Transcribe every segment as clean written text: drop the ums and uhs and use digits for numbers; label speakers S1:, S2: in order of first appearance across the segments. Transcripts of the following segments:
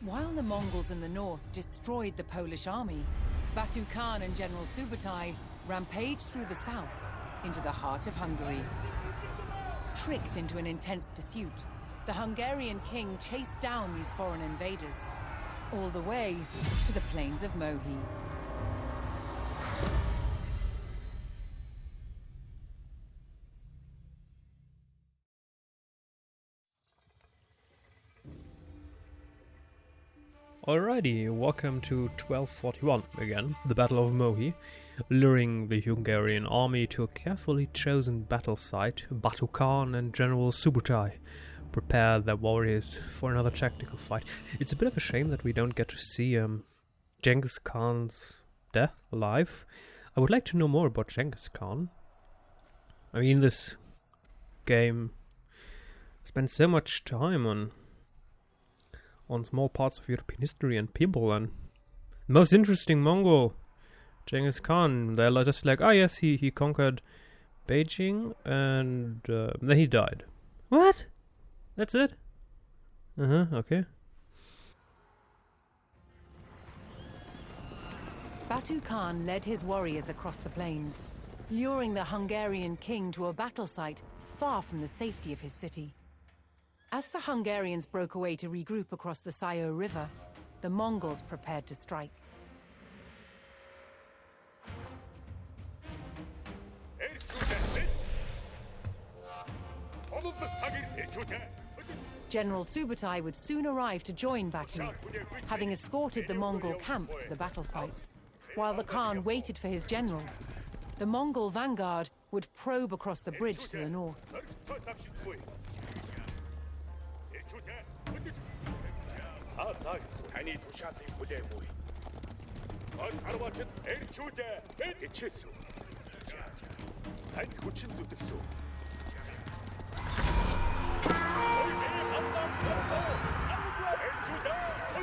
S1: While the Mongols in the north destroyed the Polish army, Batu Khan and General Subutai rampaged through the south into the heart of Hungary. Tricked into an intense pursuit, the Hungarian king chased down these foreign invaders, all the way to the plains of Mohi.
S2: Alrighty, welcome to 1241 again, the Battle of Mohi, luring the Hungarian army to a carefully chosen battle site. Batu Khan and General Subutai prepare their warriors for another tactical fight. It's a bit of a shame that we don't get to see Genghis Khan's death live. I would like to know more about Genghis Khan. I mean, this game spends so much time on small parts of European history and people, and most interesting Mongol, Genghis Khan. They're just like, oh yes, he conquered Beijing and then he died. What? That's it? Okay.
S1: Batu Khan led his warriors across the plains, luring the Hungarian king to a battle site far from the safety of his city. As the Hungarians broke away to regroup across the Sayo River, the Mongols prepared to strike. General Subutai would soon arrive to join Batu, having escorted the Mongol camp to the battle site. While the Khan waited for his general, the Mongol vanguard would probe across the bridge to the north.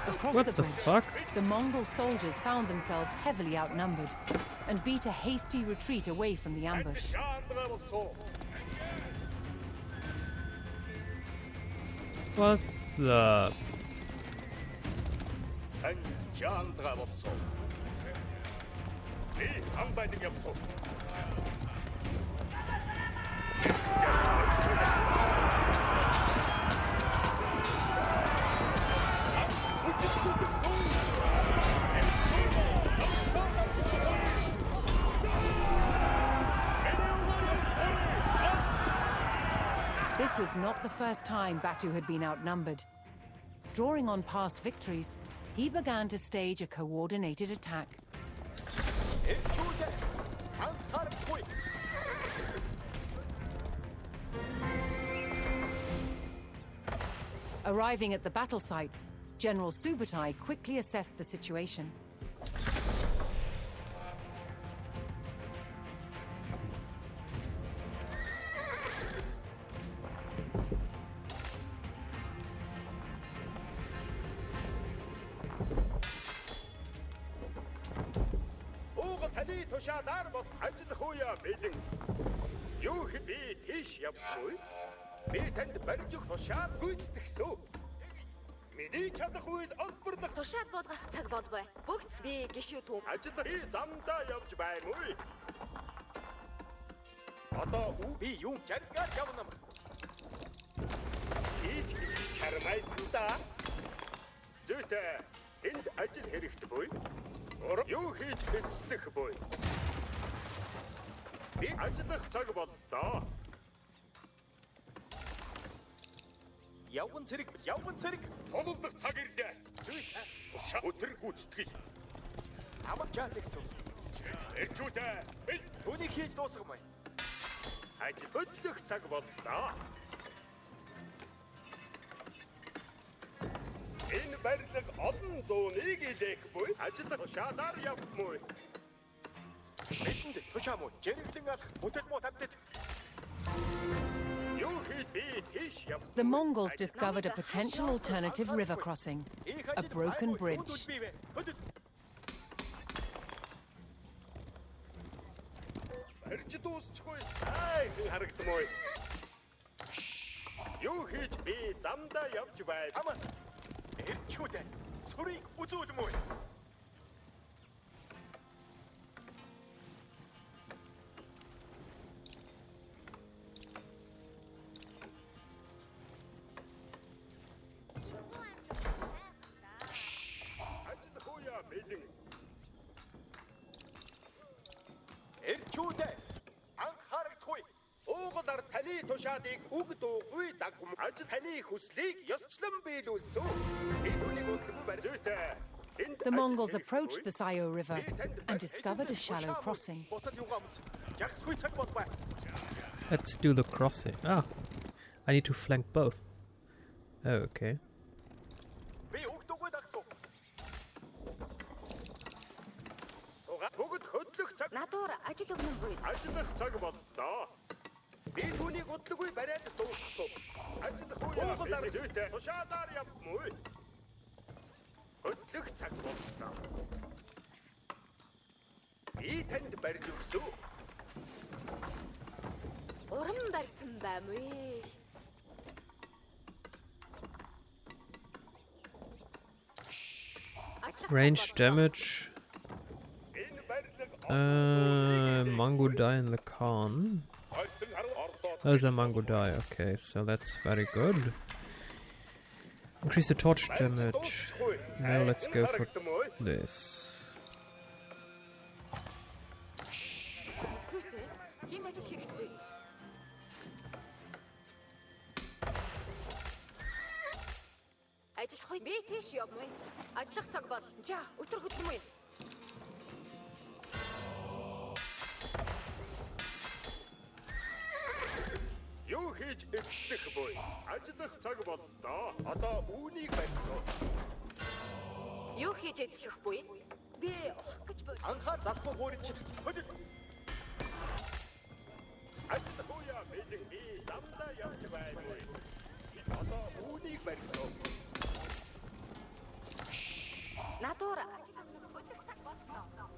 S1: Across the bridge, the Mongol soldiers found themselves heavily outnumbered and beat a hasty retreat away from the ambush.
S2: What the...
S1: This was not the first time Batu had been outnumbered. Drawing on past victories, he began to stage a coordinated attack. Arriving at the battle site, General Subutai quickly assessed the situation.
S3: Тушаал болгох цаг болбой. Бүгд би гişүү төв.
S4: Ажил би замдаа явж байна уу? Одоо би юу жаргаад явна юм? Хийж чармайсан да. Зүйтэй энд ажил хэрэгтэй буй. Юу хийж бэлслэх буй. Би ажиллах цаг боллоо. Явган цэрэг тололдох цаг ирлээ. Өтөр гүйцэтгэе. Амар чат гэсэн. Эрчүүдээ түүнийг хийж дуусгамай. Ажил хөдлөх цаг боллоо. Энэ барилга олон зууныг илээх буй. Ажиллах шаалаар явмуу. Бидэнд тушаамуу. Жирэмлэн алах бүтэл муу тавтад.
S1: The Mongols discovered a potential alternative river crossing, a broken bridge.
S4: Эрчүүдэ сүрийг үзүүлмөө. Эрчүүдэ анхаарахгүй. Уугалаар таны тушаадыг үг дуугүй дагвам аж таны хүслийг ёсчлон биелүүлсэн. Би түүнийг өглөө барь зүйтэй.
S1: The Mongols approached the Sayo River and discovered a shallow crossing.
S2: Let's do the crossing. Ah, I need to flank both. Oh, okay.
S3: Надуур ажил өгнөгүй.
S4: Ажиллах цаг боллоо. Би түүнийг өглөөгүй бариад дууссан. Ажиллах уугалаар зүйтэй. Тушаадаар явмуу. Өглөх цаг боллоо. Би танд барьж өгсөн.
S3: Уран барьсан баймуу.
S2: Range damage. Mongo die in the Khan. Those are Mongo die. Okay, so that's very good. Increase the torch damage. Now let's go for this.
S3: Ажиллах би тийш явмаа. Ажиллах цаг бол. За, өтөр хөдлөмөө.
S4: Юу хийж эвчлэх буй? Ажиллах цаг боллоо. Одоо үүнийг барьсан.
S3: Юу хийж эзлэх буй? Би ухах гэж буй.
S4: Анхаа залхуу гуурчид хөдөл. Ажиллах уяа бэлэн би замдаа явж байна. Одоо үүнийг барьсан.
S3: Надуур ажиллах өдөр цаг боллоо.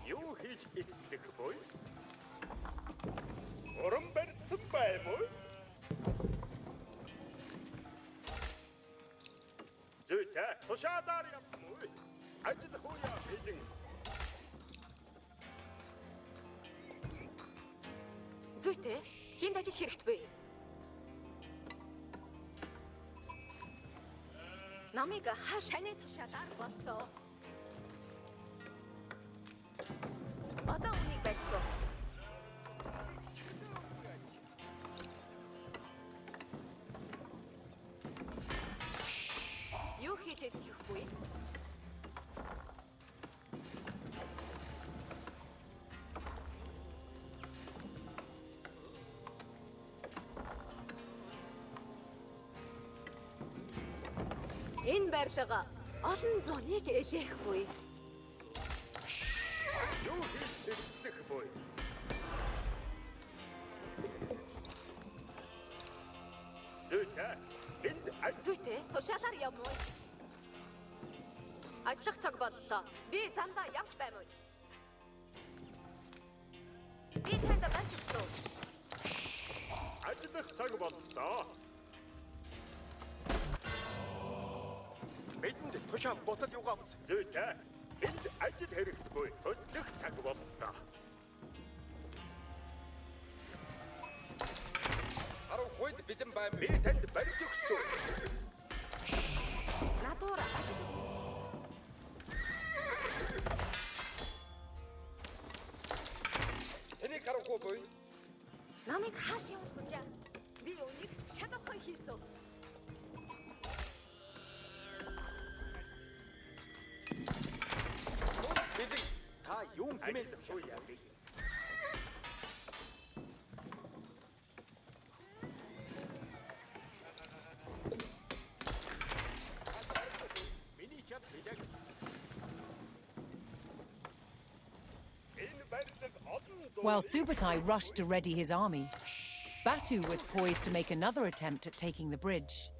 S4: Юу хийж эзлэх буй? Уран барьсан баймуу? Зүйтэй, тушаадаар явмуу. Ажиллах уяа бэлэн.
S3: Зүйтэй, хинд ажил хэрэгт буй. Намайг хааш ханы тушаалаар болсоо. Одоо үнийг барьсан. Юу хийж эзлэх буй? Энэ барилга олон зууныг элэх буй.
S4: Юу хийж эзлэх буй? Зүйтэй, энд
S3: Зүйтэй, тушаалаар явмуу. Ажиллах цаг боллоо. Би замдаа явж баймуу. Би танд барьж өгсөн.
S4: ажиллах цаг боллоо. Бидэнд тушаа ботод юугаас зүйтэй. Энд ажил хэрэгтгүй. Хөдлөх цаг боллоо. Хойд бидэн бай би танд барьж өгсөн.
S3: Надуур ажил.
S4: Энийг харахгүй буй.
S3: Намайг хааш явуулах гэж. Би үнийг шалгахгүй хийсэн.
S4: Бидэг та юу хэмээн шууя.
S1: While Subutai rushed to ready his army, Batu was poised to make another attempt at taking the bridge.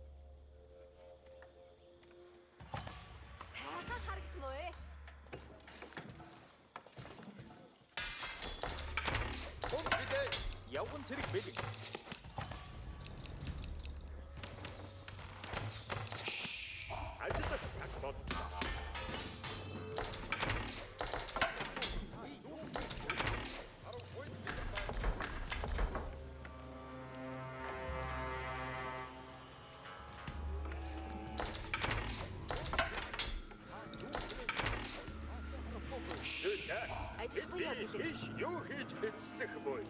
S3: хуяа гэлээ.
S4: Иш юу хийж эцлэх бой.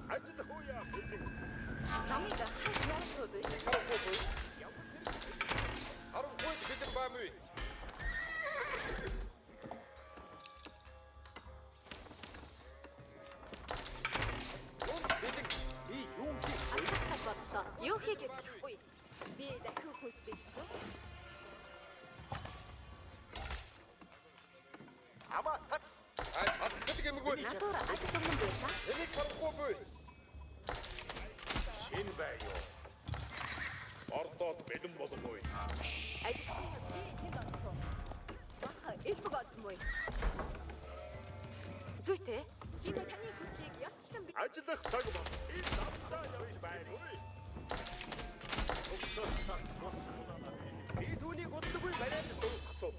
S4: Ажил хуяа бэлэн.
S3: Намайг хааш явуулах вэ?
S4: Харин гойд бэлэн баамүй.
S3: Асуултад бодлоо. Юу хийж эзлэхгүй? Би дахин хүс бэлцүү.
S4: Ама хат. Хат гэмгүй.
S3: Надуур ажил юм байсан.
S4: Энийг харахгүй бой. Шин бай юу. Ордод бэлэн болмой.
S3: Ажил би тэнд орсон. Баха элбэг олдмой. Зүйтэй. Хинэ таны хүслийг ёсчлон би
S4: Ажиллах цаг бол. Би завтаа явж байна уу? Би түүнийг удалгүй бариад дуусгасан.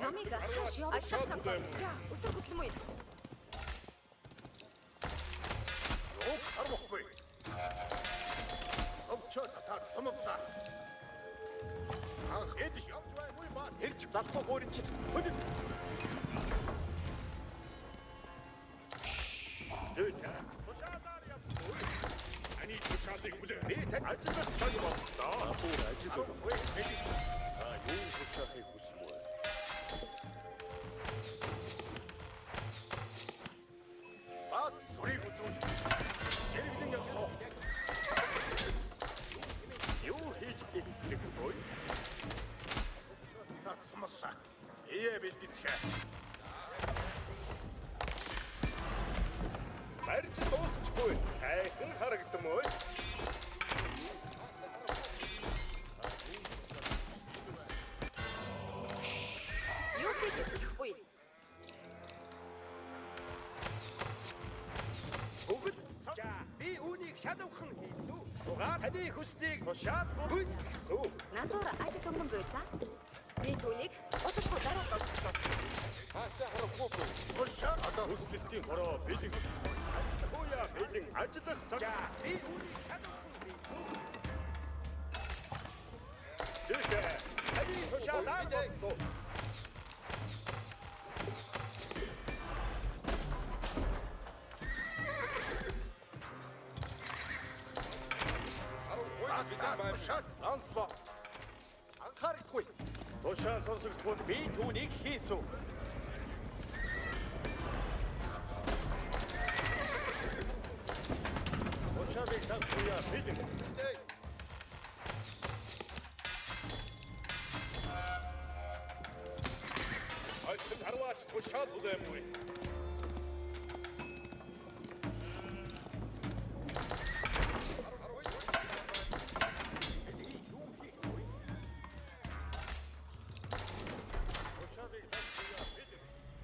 S3: намайг хааш явуулах цаг болжаа. Өтөр хөдлөмөй.
S4: Юу харахгүй. Овчоо татаад сумгдаа. Ах, эд явж байгаагүй ба. Хэрч залхуу гоорин чи. Хөдөө. Зүйтэй. Тушаалаар явуу. Ани тушаалыг бүлээ. Би тань ажиллах цаг боллоо. Апуур ажил өгөхгүй. Юу тушаахыг хүсмөө. Бат сурыг үзүүл. Жиргэлэн явсоо. Юу хийж эцлэх бой? Тат сумлаа. Ие бэлдэцгээ. Барьж дуусчихгүй. Сайхан харагдсан мөн.
S3: Юу хийж эзлэхгүй?
S4: Бүгд би үүнийг шалавхан хийсүү. Угаар таны хүслийг тушаал гүйцэтгсэн.
S3: Надуур ажил өнгөн байсан. Би түүнийг удахгүй дараад олсон.
S4: Хаашаа харахгүй. Тушаал одоо хүслэлтийн бороо бэлэн. Хөөе бэлэн ажиллах цаг. Би үүнийг шалавхан хийсүү. Зүйтэй. Таны тушаалаа болсоо. Сонслоо. Анхаарахгүй. Тушаал сонсогдвол би түүнийг хийсүү. Тушаалыг тасгуяа бэлэн. Ажил харваач тушаал үлэмгүй.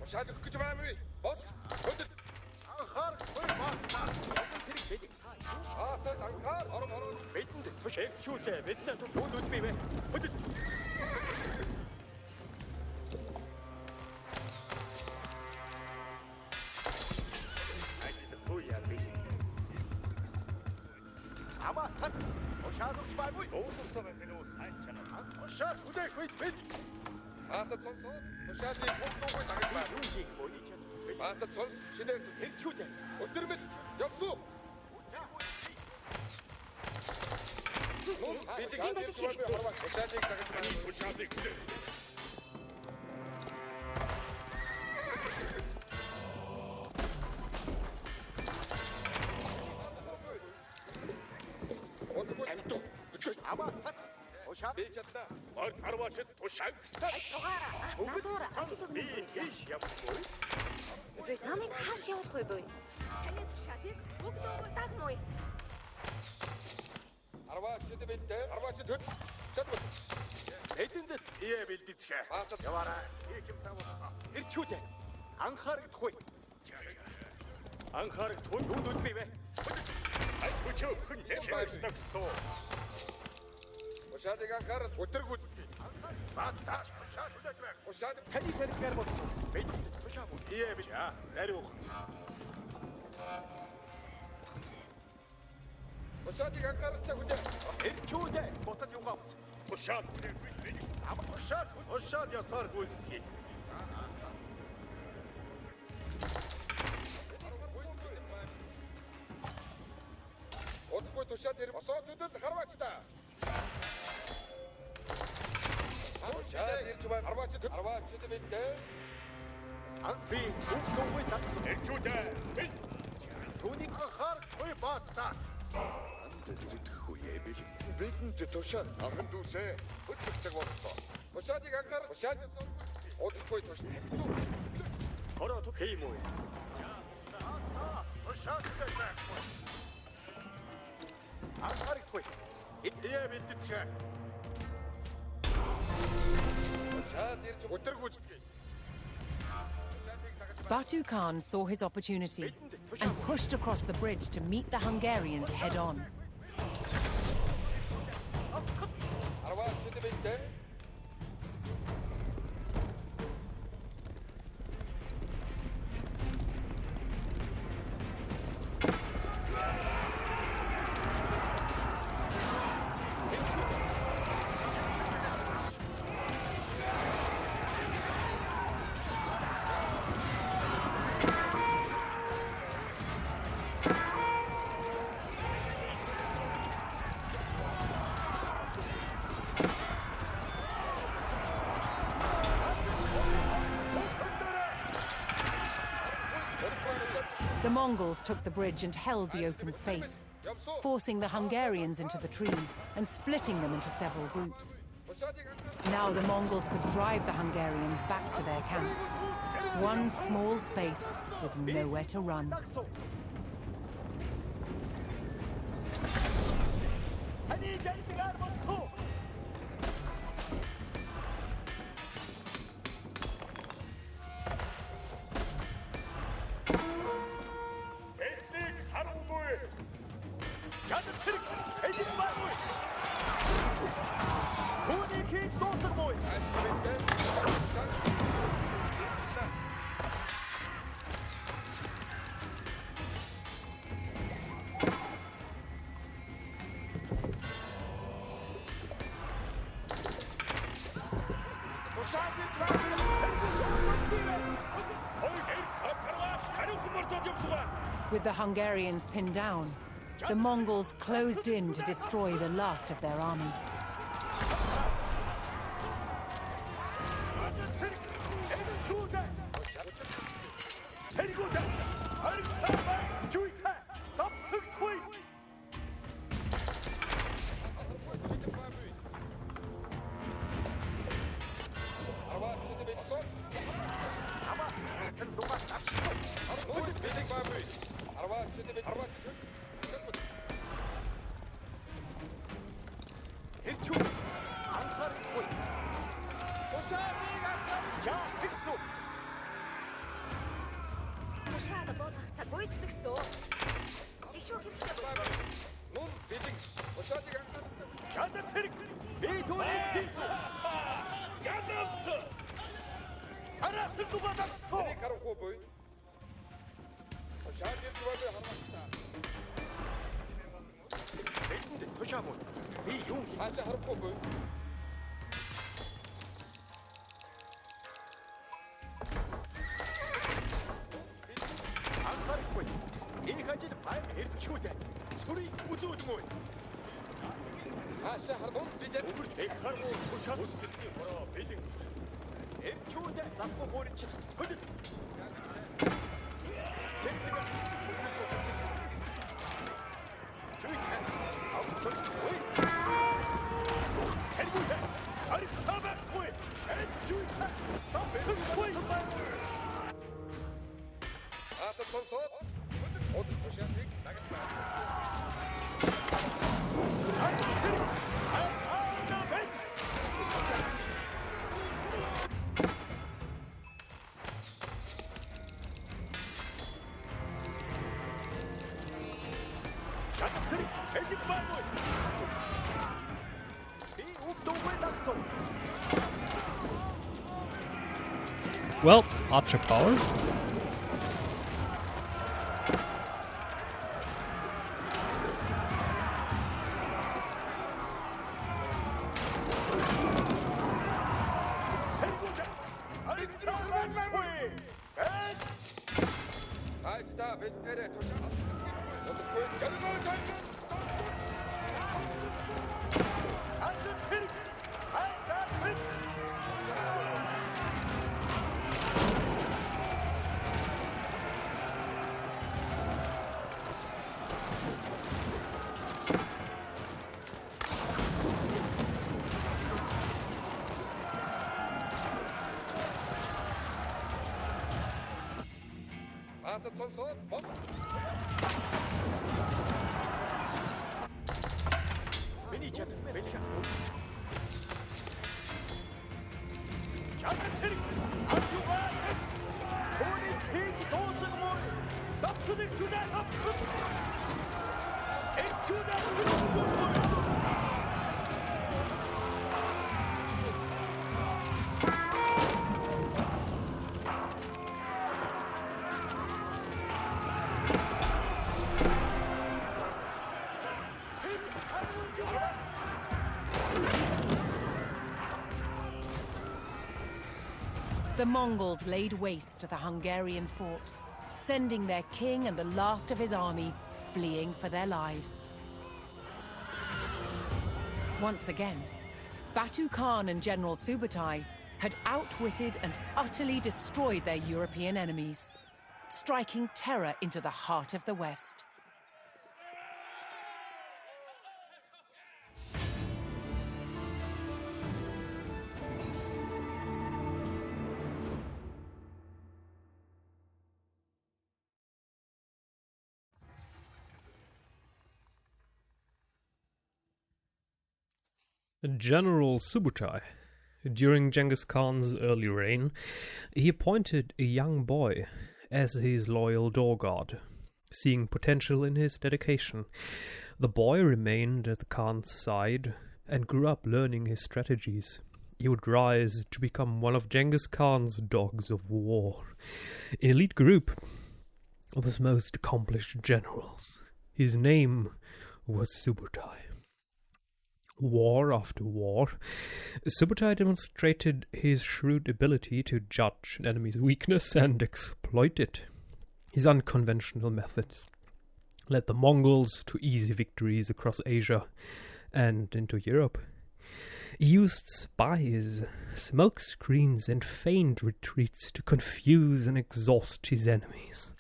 S4: Тушаалыг гэж баймүй. Бос. Хөдөл. Анхаарахгүй баатаа. Огон зэрэг бэлэн. Хаатай анхаар. Орон. Бидэнд тушаалчүүлээ. Биднээ төвд үдмэй бэ. Хөдөл. Ажил хөөе бэлэн. Ама хат. Тушаалч баймүй. Дууссан байх нь сайн чанаа. Тушаал хүлээх үед бид. Хаатай сонсоо. Тушаалыг бүгдөө дагаж байна. Юу хийх вэ? Баатад сонс шинээр хэрчүүдээ. Өтөрмөл явсуу. Бид
S3: ажил хийхдээ.
S4: Тушаалыг дагаж байна. Тушаалыг. Ама тушаал бий чадна. Орд харваачд тушаал гисэн.
S3: Надуур ажил өнгөн байсан.
S4: Иш явахгүй.
S3: Зүйт намайг хааш явуулах вэ? Таны тушаалыг бүгдөө дагмуу.
S4: Харваачд битээ. Харваачд хөт. Чадвал. Эдэнд ие бэлдэцгээ. Баатад яваарай. Хийх юм таваа. Ирчүүдээ. Анхаарахгүй. Анхаарахгүй юу нүдмээ вэ? Ай хүчөө хүн яшаастагсоо. Тушаалыг анхаарал өтөргүүд. Баатаа тушаал үлээх. Тушаал таны зэрэгээр болсон. Бид тушаал. Ие би. Дариух. Тушаалыг анхааралтай хүлээ. Ирчүүдээ. Ботод юугаа авсан. Тушаал. Ама тушаал ясаар гүйцэтгэе. тушаад ир босоод төдөл харваачта. Тушаад ирж байна. Харваачд бидтэй. Анби бүгдөө татсан. Элчүүдээ. Түүнийг хахаар хой баатаа. Анд зүтгэх үе бил. Бидэнд тушаад анхан дүүсээ. Хөдлөх цаг боллоо. Тушаадыг анхаар тушаад одохгүй туш. Хороо тукей муу. Тушаад дэсээ. Анхаарахгүй. Эдээ бэлдэцгээ. Тушаад ирж өдөргүйцгээ.
S1: Batu Khan saw his opportunity and pushed across the bridge to meet the Hungarians head-on. The Mongols took the bridge and held the open space, forcing the Hungarians into the trees and splitting them into several groups. Now the Mongols could drive the Hungarians back to their camp. One small space with nowhere to run. With the Hungarians pinned down, the Mongols closed in to destroy the last of their army.
S2: Well, archer power.
S1: The Mongols laid waste to the Hungarian fort, sending their king and the last of his army fleeing for their lives. Once again, Batu Khan and General Subutai had outwitted and utterly destroyed their European enemies, striking terror into the heart of the West.
S2: General Subutai. During Genghis Khan's early reign, he appointed a young boy as his loyal door guard. Seeing potential in his dedication, the boy remained at the Khan's side and grew up learning his strategies. He would rise to become one of Genghis Khan's dogs of war, an elite group of his most accomplished generals. His name was Subutai. War after war, Subutai demonstrated his shrewd ability to judge an enemy's weakness and exploit it. His unconventional methods led the Mongols to easy victories across Asia and into Europe. He used spies, smoke screens, and feigned retreats to confuse and exhaust his enemies.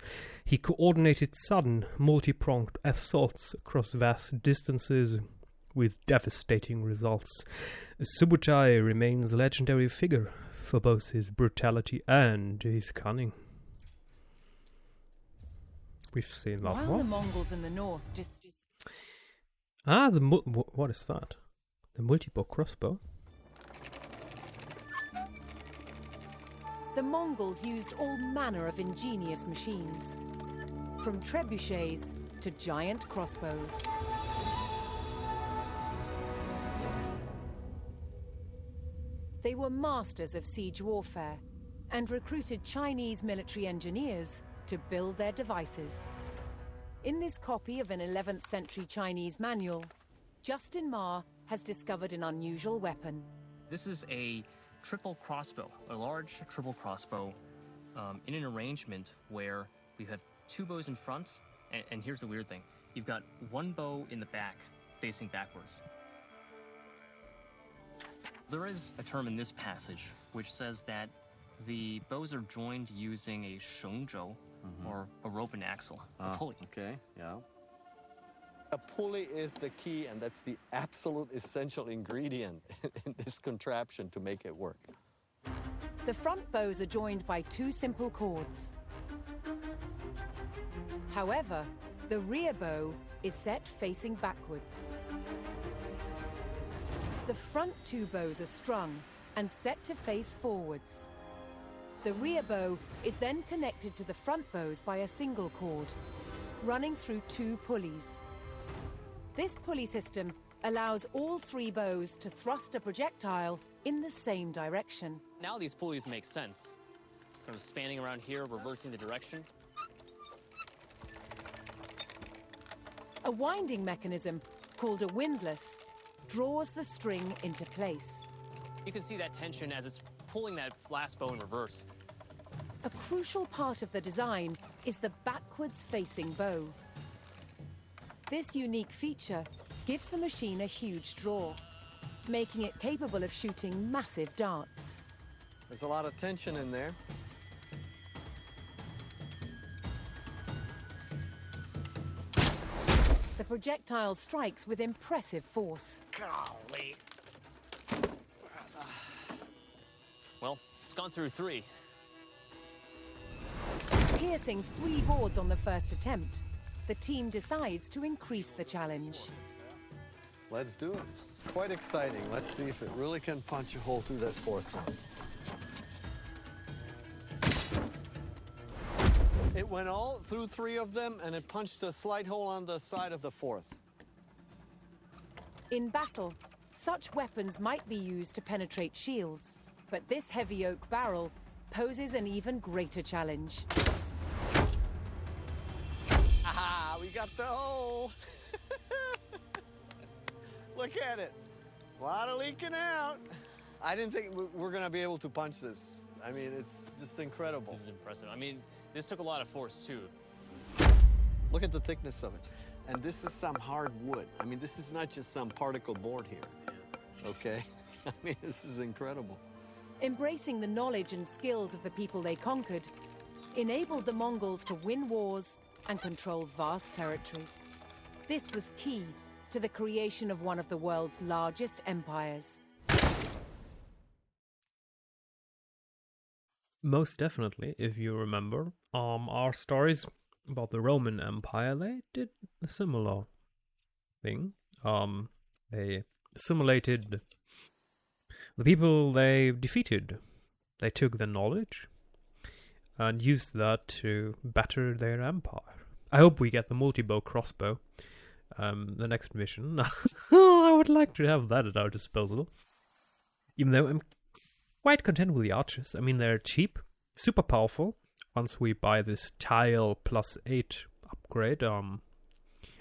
S2: He coordinated sudden, multi-pronged assaults across vast distances with devastating results. Subutai remains a legendary figure for both his brutality and his cunning. We've seen that
S1: While
S2: one.
S1: the Mongols in the north
S2: What is that? The multi-bow crossbow?
S1: The Mongols used all manner of ingenious machines, from trebuchets to giant crossbows. They were masters of siege warfare and recruited Chinese military engineers to build their devices. In this copy of an 11th century Chinese manual, Justin Ma has discovered an unusual weapon.
S5: This is a triple crossbow, a large triple crossbow in an arrangement where we have two bows in front, and here's the weird thing. You've got one bow in the back, facing backwards. There is a term in this passage which says that the bows are joined using a shengzhou, or a rope and axle, a pulley.
S6: Okay, yeah.
S7: A pulley is the key, and that's the absolute essential ingredient in this contraption to make it work.
S1: The front bows are joined by two simple cords. However, the rear bow is set facing backwards. The front two bows are strung and set to face forwards. The rear bow is then connected to the front bows by a single cord, running through two pulleys. This pulley system allows all three bows to thrust a projectile in the same direction.
S5: Now these pulleys make sense. Sort of spanning around here, reversing the direction.
S1: A winding mechanism, called a windlass, draws the string into place.
S5: You can see that tension as it's pulling that last bow in reverse.
S1: A crucial part of the design is the backwards-facing bow. This unique feature gives the machine a huge draw, making it capable of shooting massive darts.
S7: There's a lot of tension in there.
S1: The projectile strikes with impressive force.
S7: Golly.
S5: Well, it's gone through three.
S1: Piercing 3 boards on the first attempt, the team decides to increase the challenge.
S7: Let's do it. Quite exciting. Let's see if it really can punch a hole through that fourth one. It went all through 3 of them, and it punched a slight hole on the side of the fourth.
S1: In battle, such weapons might be used to penetrate shields, but this heavy oak barrel poses an even greater challenge.
S7: Aha, we got the hole. Look at it. A lot of leaking out. I didn't think we're going to be able to punch this. I mean, it's just incredible.
S5: This is impressive. I mean, this took a lot of force, too.
S7: Look at the thickness of it. And this is some hard wood. I mean, this is not just some particle board here. Okay? I mean, this is incredible.
S1: Embracing the knowledge and skills of the people they conquered enabled the Mongols to win wars and control vast territories. This was key to the creation of one of the world's largest empires.
S2: Most definitely, if you remember, our stories about the Roman Empire, they did a similar thing. They assimilated the people they defeated. They took their knowledge and used that to better their empire. I hope we get the multi-bow crossbow, the next mission. I would like to have that at our disposal. Even though I'm quite content with the archers. I mean, they're cheap, super powerful. Once we buy this tile +8 upgrade, I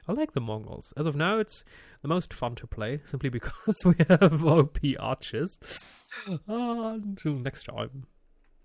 S2: like the Mongols. As of now, it's the most fun to play, simply because we have OP archers. Until next time.